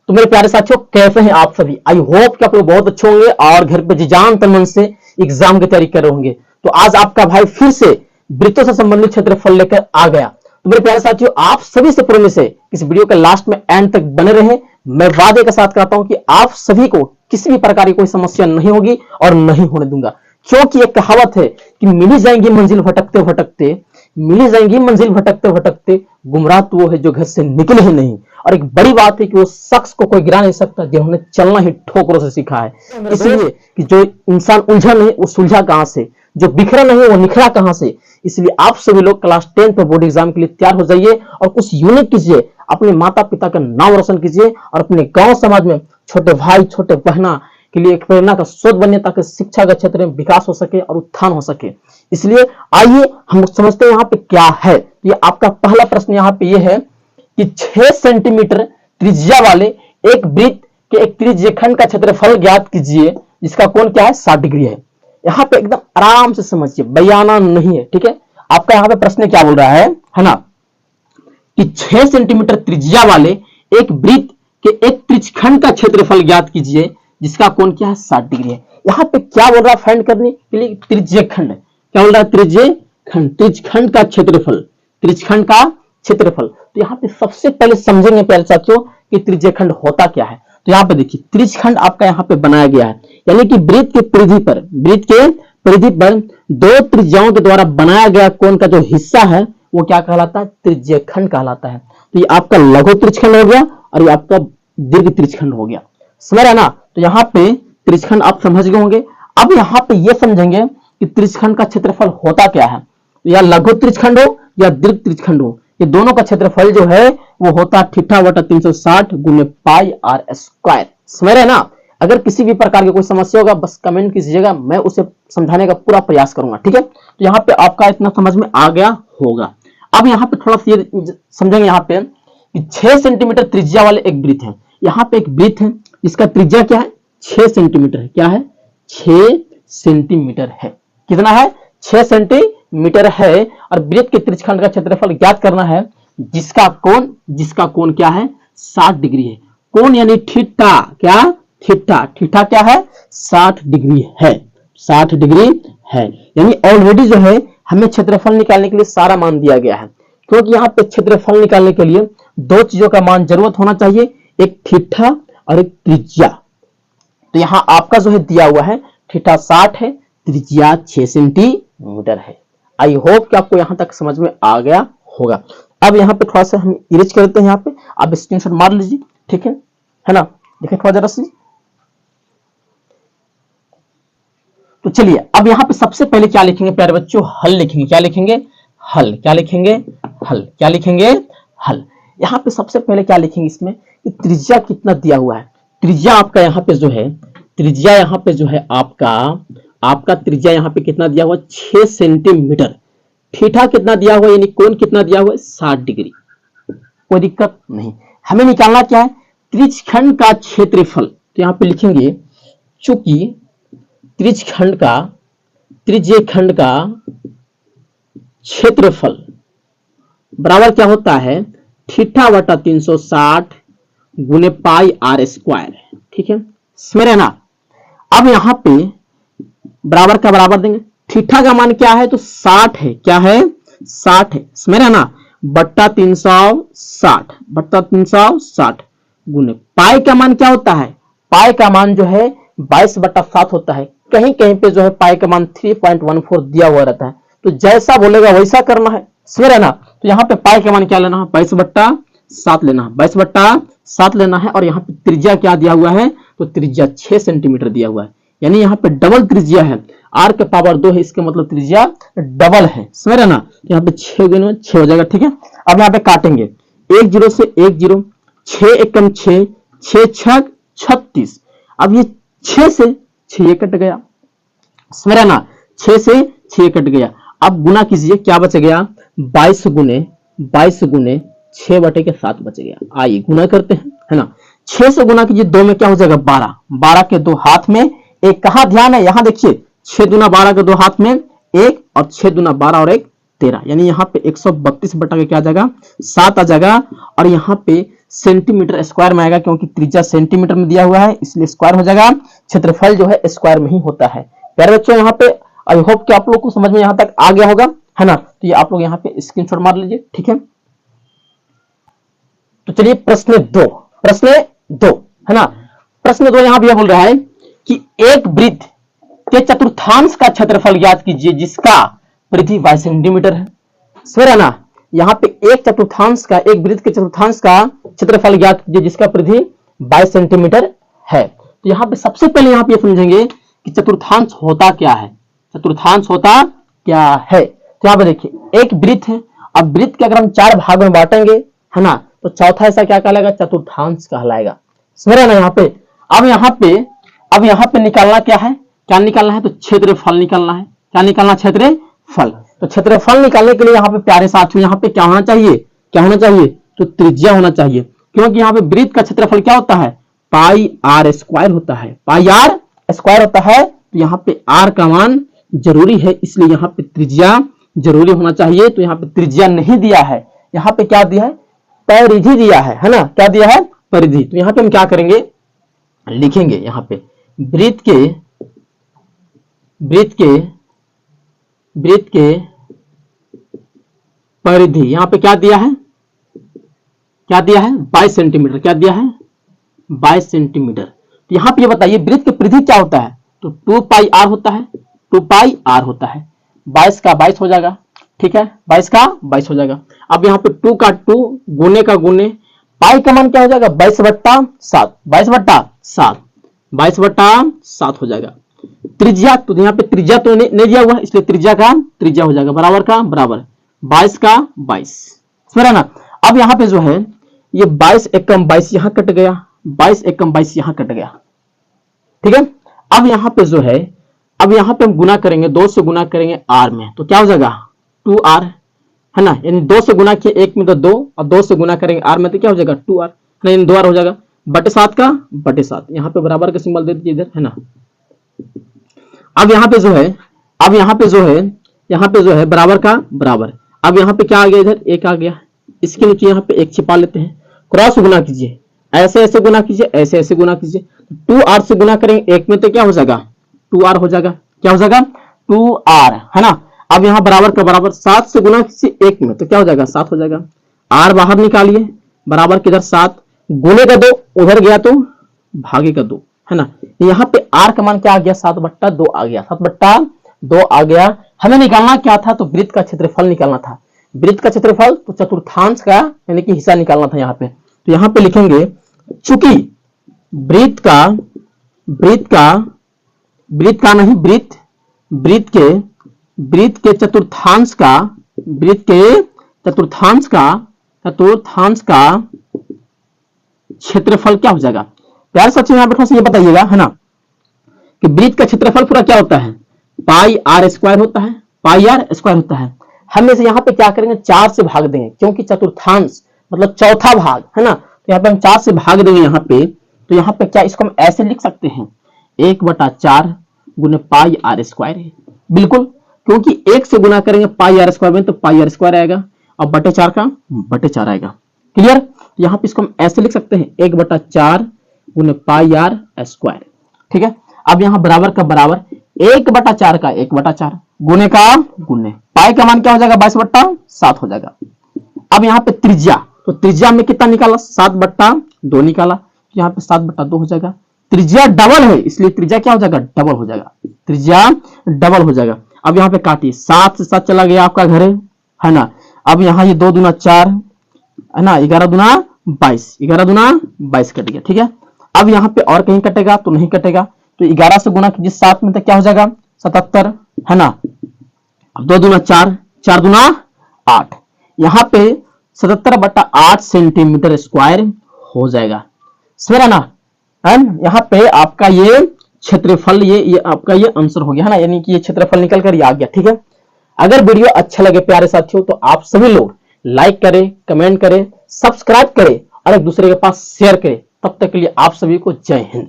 तो मेरे प्यारे साथियों, कैसे हैं आप सभी? आई होप कि आप लोग बहुत अच्छे होंगे और घर पे जी जान तन मन से एग्जाम की तैयारी कर रहे होंगे। तो आज आपका भाई फिर से वृत्तों से संबंधित क्षेत्रफल लेकर आ गया। तो मेरे प्यारे साथियों, आप सभी से प्रॉमिस है इस वीडियो के लास्ट में एंड तक बने रहे। मैं वादे के साथ कहता हूं कि आप सभी को किसी भी प्रकार की कोई समस्या नहीं होगी और नहीं होने दूंगा, क्योंकि एक कहावत है कि मिली जाएंगी मंजिल भटकते भटकते, मिली जाएंगी मंजिल भटकते भटकते, गुमराह तो वो है जो घर से निकले ही नहीं। और एक बड़ी बात है कि वो शख्स को कोई गिरा नहीं सकता जिन्होंने चलना ही ठोकरों से सीखा है। इसलिए कि जो इंसान उलझा नहीं वो सुलझा कहां से, जो बिखरा नहीं वो निखरा कहां से। इसलिए आप सभी लोग क्लास 10 पर बोर्ड एग्जाम के लिए तैयार हो जाइए और कुछ यूनिक कीजिए, अपने माता पिता का नाम रोशन कीजिए और अपने गांव समाज में छोटे भाई छोटे बहना के लिए एक प्रेरणा का स्रोत बने, ताकि शिक्षा के क्षेत्र में विकास हो सके और उत्थान हो सके। इसलिए आइए हम समझते हैं यहाँ पे क्या है। ये आपका पहला प्रश्न यहाँ पे ये है कि 6 सेंटीमीटर त्रिज्या वाले एक वृत्त के एक त्रिज्यखंड का क्षेत्रफल ज्ञात कीजिए जिसका कोण क्या है 60 डिग्री है। यहाँ पे एकदम आराम से समझिए, बयाना नहीं है, ठीक है। आपका यहाँ पे प्रश्न क्या बोल रहा है ना, कि 6 सेंटीमीटर त्रिज्या वाले एक वृत्त के एक त्रिज्यखंड का क्षेत्रफल ज्ञात कीजिए जिसका कोण क्या है 60 डिग्री है। यहाँ पे क्या बोल रहा है फाइंड करने के लिए? त्रिज्यखंड। क्या बोल रहा है? त्रिज्यखंड, त्रिज्यखंड का क्षेत्रफल, त्रिज्यखंड का क्षेत्रफल। तो यहाँ पे सबसे पहले समझेंगे प्यारे साथियों कि त्रिज्यखंड होता क्या है। तो यहाँ पे देखिए त्रिज्यखंड आपका यहाँ पे बनाया गया है, यानी कि वृत्त के परिधि पर, वृत्त के परिधि पर दो त्रिज्याओं के द्वारा बनाया गया कोण का जो हिस्सा है वो क्या कहलाता है? त्रिज्यखंड कहलाता है। तो ये आपका लघु त्रिज्यखंड हो गया और ये आपका दीर्घ त्रिज्यखंड हो गया। समझ रहे ना? तो यहाँ पे त्रिज्यखंड आप समझ गए होंगे। अब यहाँ पे ये समझेंगे कि त्रिज्यखंड का क्षेत्रफल होता क्या है। या लघु त्रिज्यखंड हो या दीर्घ त्रिज्यखंड हो, ये दोनों का क्षेत्रफल जो है वो होता थीटा बटा 360 गुने पाई आर स्क्वायर। समझ रहे ना? अगर किसी भी प्रकार की कोई समस्या होगा बस कमेंट कीजिएगा, मैं उसे समझाने का पूरा प्रयास करूंगा, ठीक है। तो यहाँ पे आपका इतना समझ में आ गया होगा। अब यहाँ पे थोड़ा सा समझेंगे यहाँ पे कि 6 सेंटीमीटर त्रिज्या वाले एक वृत्त है। यहाँ पे एक वृत्त है जिसका त्रिज्या क्या है? 6 सेंटीमीटर है। क्या है? 6 सेंटीमीटर है। कितना है? 6 सेंटीमीटर है। और वृत्त के त्रिज्यखंड का क्षेत्रफल ज्ञात करना है जिसका कोण क्या है? 60 डिग्री है। कोण यानी थीटा, क्या? थीटा। थीटा क्या है? 60 डिग्री है। 60 डिग्री है, यानी ऑलरेडी जो है हमें क्षेत्रफल निकालने के लिए सारा मान दिया गया है, क्योंकि यहाँ पे क्षेत्रफल निकालने के लिए दो चीजों का मान जरूरत होना चाहिए, एक थीटा और एक त्रिज्या। तो यहाँ आपका जो है दिया हुआ है थीटा 60 है, त्रिज्या 6 सेंटीमीटर है। आई होप कि आपको यहाँ तक समझ में आ गया होगा। अब यहाँ पे थोड़ा सा हम इरेज करते हैं, यहाँ पे आप स्क्रीनशॉट मार लीजिए, ठीक है ना? देखिए थोड़ा जरा सी। तो चलिए अब यहाँ पे सबसे पहले क्या लिखेंगे प्यारे बच्चों? हल लिखेंगे। क्या लिखेंगे? हल। क्या लिखेंगे? हल। क्या लिखेंगे? हल। यहाँ पे सबसे पहले क्या लिखेंगे इसमें कि त्रिज्या कितना दिया हुआ है। त्रिज्या आपका यहाँ पे जो है, त्रिज्या यहाँ पे जो है आपका त्रिज्या यहाँ पे कितना दिया हुआ? 6 सेंटीमीटर। थीटा कितना दिया हुआ, यानी कोण कितना दिया हुआ है? 60 डिग्री। कोई दिक्कत नहीं। हमें निकालना क्या है? त्रिज्यखंड का क्षेत्रफल। तो यहाँ पे लिखेंगे चूंकि त्रिज्यखंड का क्षेत्रफल बराबर क्या होता है? थीटा बटा 360 गुने पाई आर स्क्वायर, ठीक है। समझ रहे ना? अब यहां पे बराबर का बराबर देंगे। थीटा का मान क्या है? तो 60 है। क्या है? 60 है। समझ रहे ना? बट्टा 360 गुने पाई का मान क्या होता है? पाई का मान जो है 22/7 होता है। कहीं कहीं पे जो है पाई का मान 3.14 दिया हुआ रहता है, तो जैसा बोलेगा वैसा करना है। समझ रहे ना? तो यहाँ पे पाई का मान क्या लेना है? 22/7 लेना है, 22/7 लेना है। और यहाँ पे त्रिज्या क्या दिया हुआ है? तो त्रिज्या 6 सेंटीमीटर दिया हुआ है, यानी यहाँ पे डबल त्रिज्या है। r के पावर 2 है, इसके मतलब त्रिज्या डबल है। समझ रहे ना? तो यहाँ पे 6 गुना 6 हो जाएगा, ठीक है। अब यहाँ पे काटेंगे 1 0 से 1 0, 6 एकम 6, 6 6 36। अब ये 6 से 6 कट गया। समझ रहे ना? 6 से 6 कट गया। अब गुना कीजिए, क्या बच गया? 22 गुने 6/7 बच गया। आइए गुना करते हैं, है ना? 6 से गुना कीजिए, 2 में क्या हो जाएगा? 12। 12 के 2 हाथ में एक। कहा ध्यान है? यहाँ देखिए 6 दूना 12 के 2 हाथ में 1 और 6 दूना 12 और 1 13, यानी यहाँ पे 132 बटा के क्या आ जाएगा? 7 आ जाएगा। और यहाँ पे सेंटीमीटर स्क्वायर में आएगा, क्योंकि त्रिज्या सेंटीमीटर में दिया हुआ है इसलिए स्क्वायर हो जाएगा। क्षेत्रफल जो है स्क्वायर में ही होता है। प्यारे बच्चों, यहाँ पे आई होप कि आप लोग को समझ में यहाँ तक आ गया होगा, है ना। तो ये आप लोग यहाँ पे स्क्रीनशॉट मार लीजिए, ठीक है। तो चलिए प्रश्न दो, है ना। प्रश्न 2 यहाँ भैया बोल रहा है कि एक वृत्त के चतुर्थांश का क्षेत्रफल ज्ञात कीजिए जिसका परिधि 22 सेंटीमीटर है। समझ ना, यहाँ पे एक वृत्त के चतुर्थांश का क्षेत्रफल ज्ञात कीजिए जिसका परिधि 22 सेंटीमीटर है। तो यहाँ पे सबसे पहले यहाँ पे समझेंगे कि चतुर्थांश होता क्या है। तो यहाँ पे देखिए एक वृत्त है। अब वृत्त के अगर हम 4 भाग में बांटेंगे, है ना, तो चौथा ऐसा क्या कहलाएगा, चतुर्थांश कहलाएगा। समझ ना यहाँ पे। अब यहाँ पे निकालना क्या है, तो क्षेत्रफल निकालना है। क्या निकालना, क्षेत्रफल। तो क्षेत्रफल निकालने के लिए यहाँ पे प्यारे साथियों यहाँ पे क्या होना चाहिए, तो त्रिज्या होना चाहिए। क्योंकि यहाँ पे वृत्त का क्षेत्रफल क्या होता है, पाई आर स्क्वायर होता है। तो यहाँ पे आर का मान जरूरी है, इसलिए यहाँ पे त्रिज्या जरूरी होना चाहिए। तो यहाँ पे त्रिज्या नहीं दिया है, यहाँ पे क्या दिया है, परिधि दिया है ना। क्या दिया है, परिधि। तो यहाँ पे हम क्या करेंगे, लिखेंगे यहाँ पे वृत्त के परिधि। यहाँ पे क्या दिया है, 22 सेंटीमीटर। क्या दिया है, 22 सेंटीमीटर। तो यहाँ पे ये बताइए वृत्त की परिधि क्या होता है, तो 2 पाई आर होता है। 22 का 22 हो जाएगा, ठीक है, 22 का 22 हो जाएगा। अब यहाँ पे 2 का 2 गुने का गुने, पाई का मान क्या हो जाएगा, 22/7 हो जाएगा। त्रिज्या, तो यहाँ पे त्रिज्या तो नहीं दिया हुआ, इसलिए त्रिज्या हो जाएगा बराबर का बराबर 22 का 22। समझा ना। अब यहाँ पे जो है ये 22 एकम 22 यहाँ कट गया, 22 एकम 22 यहाँ कट गया, ठीक है। अब यहाँ पे जो है, अब यहाँ पे हम गुना करेंगे, 2 से गुना करेंगे आर में, तो क्या हो जाएगा 2r, है ना। यानी 2 से गुना किए 1 में तो 2, और 2 से गुना करेंगे आर में तो क्या हो जाएगा 2r, यानी 2r हो जाएगा। बटे 7 का बटे 7, यहाँ पे बराबर का सिंबल दे दीजिए इधर, है ना। अब यहाँ पे जो है बराबर का बराबर। अब यहाँ पे क्या आ गया, इधर 1 आ गया, इसके नीचे यहाँ पे 1 छिपा लेते हैं। क्रॉस गुना कीजिए, ऐसे गुना कीजिए, ऐसे गुना कीजिए। 2r से गुना करेंगे 1 में तो क्या हो जाएगा 2r हो जाएगा। क्या हो जाएगा 2r, है ना। अब यहाँ बराबर का बराबर, 7 से गुना कीजिए 1 में तो क्या हो जाएगा 7 हो जाएगा। r बाहर निकालिए, बराबर किधर 7, गुने का 2 उधर गया तो भागे का 2, है ना। यहाँ पे r का मान क्या आ गया 7/2 आ गया, 7/2 आ गया। हमें निकालना क्या था, तो वृत्त का क्षेत्रफल निकालना था। वृत्त का क्षेत्रफल तो चतुर्थांश का यानी कि हिस्सा निकालना था यहाँ पे। तो यहाँ पे लिखेंगे चूंकि वृत्त के चतुर्थांश का क्षेत्रफल क्या हो जाएगा। प्यारे साथियों यहाँ पे ये बताइएगा, है ना, कि वृत्त का क्षेत्रफल पूरा क्या होता है, पाई आर स्क्वायर होता है। हम इसे यहाँ पे क्या करेंगे 4 से भाग देंगे, क्योंकि चतुर्थांश मतलब चौथा भाग, है ना। तो यहाँ पे हम 4 से भाग देंगे यहाँ पे। तो यहाँ पे क्या, इसको हम ऐसे लिख सकते हैं 1/4 गुने पाई आर स्क्वायर है, बिल्कुल। क्योंकि 1 से गुना करेंगे पाई आर स्क्वायर में तो पाई आर स्क्वायर आएगा, और बटे 4 का बटे 4 आएगा। क्लियर। यहाँ पे इसको हम ऐसे लिख सकते हैं 1/4 गुने पाई आर स्क्वायर, ठीक है। अब यहाँ बराबर का बराबर 1/4 का 1/4 गुने का गुने, पाई का मान क्या हो जाएगा 22/7 हो जाएगा। अब यहाँ पे त्रिज्या, तो त्रिज्या में कितना निकाला 7/2 निकाला, तो यहाँ पे 7/2 हो जाएगा। त्रिज्या डबल है, इसलिए त्रिज्या क्या हो जाएगा डबल हो जाएगा। अब यहाँ पे काटिए, 7 से 7 चला गया आपका घर, है ना। अब यहाँ ये 2 दूना 4, है ना, 11 दूना 22 कट गया, ठीक है। अब यहाँ पे और कहीं कटेगा तो नहीं कटेगा, तो 11 से गुना कीजिए 7 में तो क्या हो जाएगा 77, है ना। अब 2 दूना 4, 4 दूना 8, यहाँ पे 77/8 सेंटीमीटर स्क्वायर हो जाएगा। समझा ना। यहाँ पे आपका ये क्षेत्रफल, ये आपका ये आंसर हो गया, है ना, यानी कि ये क्षेत्रफल निकल कर ये आ गया, ठीक है। अगर वीडियो अच्छा लगे प्यारे साथियों, तो आप सभी लोग लाइक करें, कमेंट करें, सब्सक्राइब करें और एक दूसरे के पास शेयर करें। तब तक के लिए आप सभी को जय हिंद।